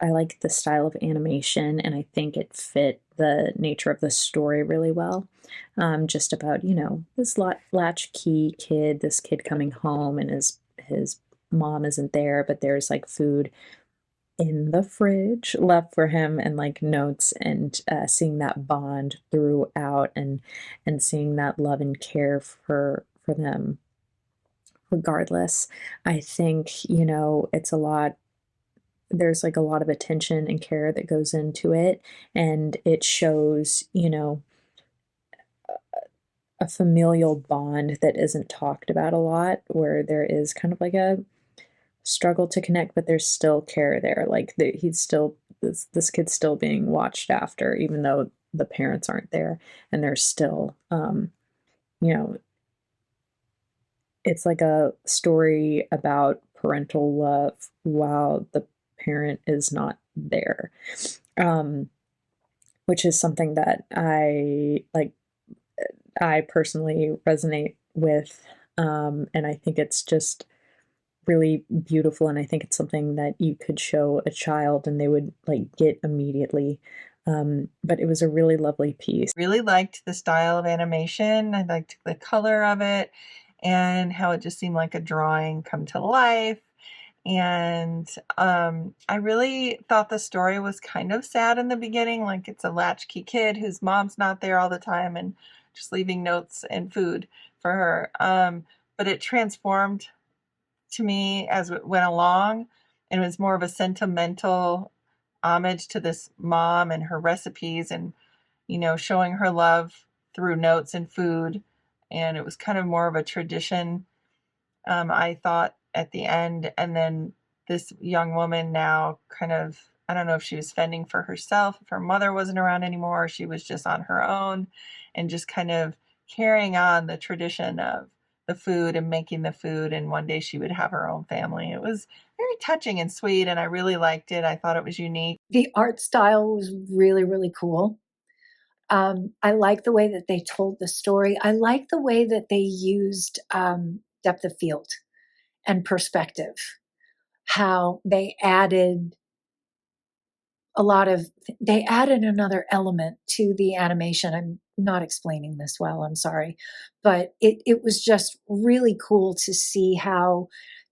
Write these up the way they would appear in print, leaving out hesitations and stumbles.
I like the style of animation, and I think it fit the nature of the story really well. Just about, this latchkey kid, this kid coming home, and his mom isn't there, but there's like food in the fridge left for him, and like notes, and seeing that bond throughout, and seeing that love and care for them regardless. I think, it's a lot, there's like a lot of attention and care that goes into it, and it shows, a familial bond that isn't talked about a lot, where there is kind of like a struggle to connect, but there's still care there. Like he's still, this kid's still being watched after, even though the parents aren't there, and there's still, you know, it's like a story about parental love while the parent is not there. Um, which is something that I like, I personally resonate with. And I think it's just really beautiful. And I think it's something that you could show a child and they would like get immediately. But it was a really lovely piece. Really liked the style of animation. I liked the color of it and how it just seemed like a drawing come to life. And I really thought the story was kind of sad in the beginning. Like it's a latchkey kid whose mom's not there all the time and just leaving notes and food for her. But it transformed to me as it went along, and it was more of a sentimental homage to this mom and her recipes, and showing her love through notes and food. And it was kind of more of a tradition, I thought, at the end. And then this young woman now kind of, I don't know if she was fending for herself, if her mother wasn't around anymore, or she was just on her own, and just kind of carrying on the tradition of the food and making the food. And one day she would have her own family. It was very touching and sweet, and I really liked it. I thought it was unique. The art style was really, really cool. I like the way that they told the story. I like the way that they used depth of field and perspective, how they added another element to the animation. I'm not explaining this well, I'm sorry. But it was just really cool to see how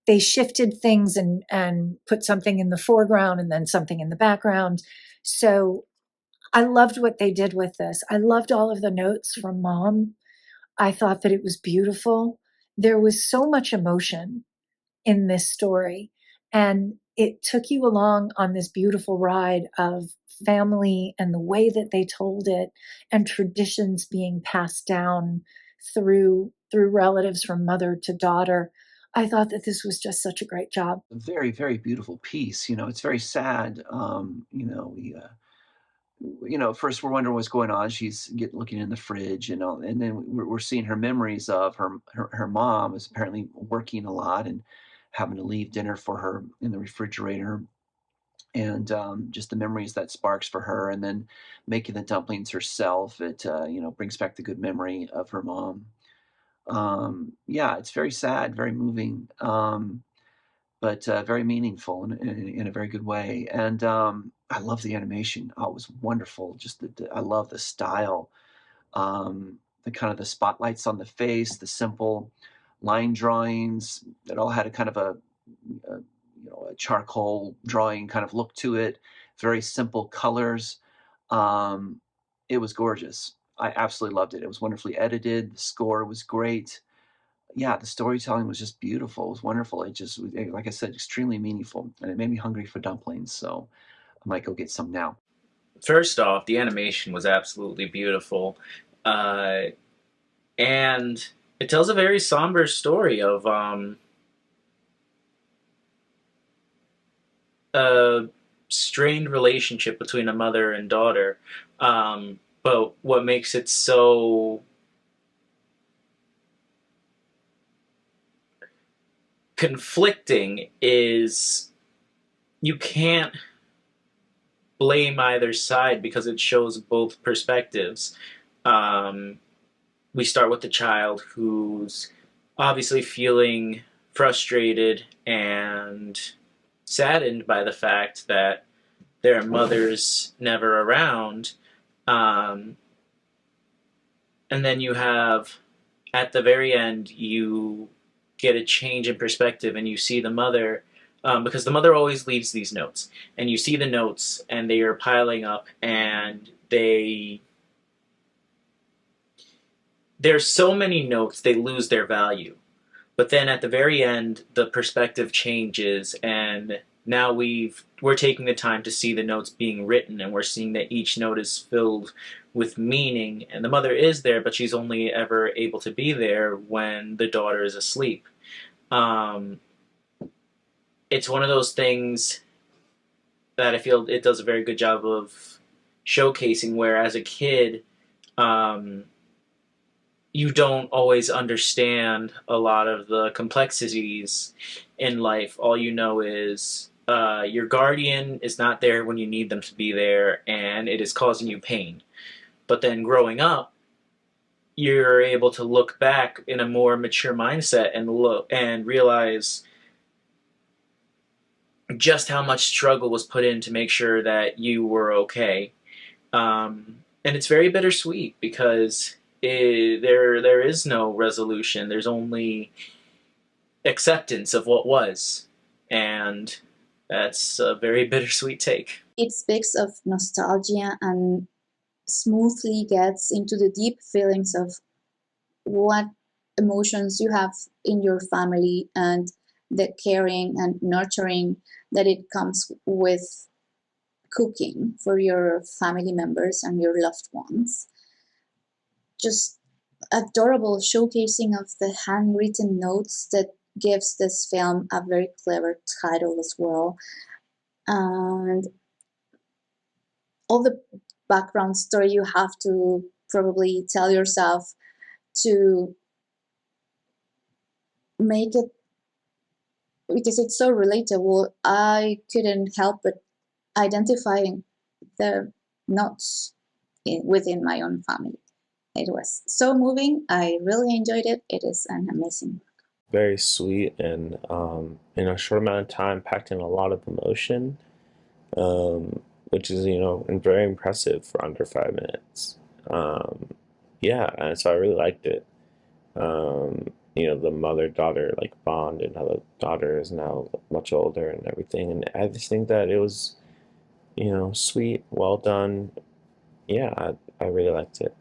they shifted things and put something in the foreground and then something in the background. So I loved what they did with this. I loved all of the notes from mom. I thought that it was beautiful. There was so much emotion in this story, and it took you along on this beautiful ride of family and the way that they told it, and traditions being passed down through relatives from mother to daughter. I thought that this was just such a great job. A very, very beautiful piece. It's very sad. First we're wondering what's going on. She's looking in the fridge, and then we're seeing her memories of her mom is apparently working a lot and having to leave dinner for her in the refrigerator, and just the memories that sparks for her, and then making the dumplings herself. It brings back the good memory of her mom. Yeah, it's very sad, very moving. But very meaningful in a very good way. And I love the animation. Oh, it was wonderful. Just I love the style, the kind of the spotlights on the face, the simple line drawings. It all had a kind of a charcoal drawing kind of look to it. Very simple colors. It was gorgeous. I absolutely loved it. It was wonderfully edited. The score was great. Yeah, the storytelling was just beautiful. It was wonderful. It just, like I said, extremely meaningful, and it made me hungry for dumplings. So I might go get some now. First off, the animation was absolutely beautiful. Uh, and it tells a very somber story of a strained relationship between a mother and daughter. But what makes it so conflicting is you can't blame either side because it shows both perspectives. We start with the child who's obviously feeling frustrated and saddened by the fact that their mother's never around. Um, and then you have, at the very end, you get a change in perspective and you see the mother, because the mother always leaves these notes, and you see the notes and they are piling up, and there's so many notes they lose their value. But then at the very end, the perspective changes, and now we're taking the time to see the notes being written, and we're seeing that each note is filled with meaning. And the mother is there, but she's only ever able to be there when the daughter is asleep. Um, it's one of those things that I feel it does a very good job of showcasing. Where as a kid, um, you don't always understand a lot of the complexities in life. All you know is your guardian is not there when you need them to be there, and it is causing you pain. But then growing up, you're able to look back in a more mature mindset and look and realize just how much struggle was put in to make sure that you were okay. And it's very bittersweet because there is no resolution. There's only acceptance of what was, and that's a very bittersweet take. It speaks of nostalgia and smoothly gets into the deep feelings of what emotions you have in your family and the caring and nurturing that it comes with cooking for your family members and your loved ones. Just adorable showcasing of the handwritten notes that gives this film a very clever title as well. And all the background story you have to probably tell yourself to make it, because it's so relatable. I couldn't help but identifying the notes within my own family. It was so moving. I really enjoyed it. It is an amazing book. Very sweet and in a short amount of time packed in a lot of emotion, which is, and very impressive for under 5 minutes. Yeah, and so I really liked it. The mother-daughter like bond and how the daughter is now much older and everything. And I just think that it was, sweet, well done. Yeah, I really liked it.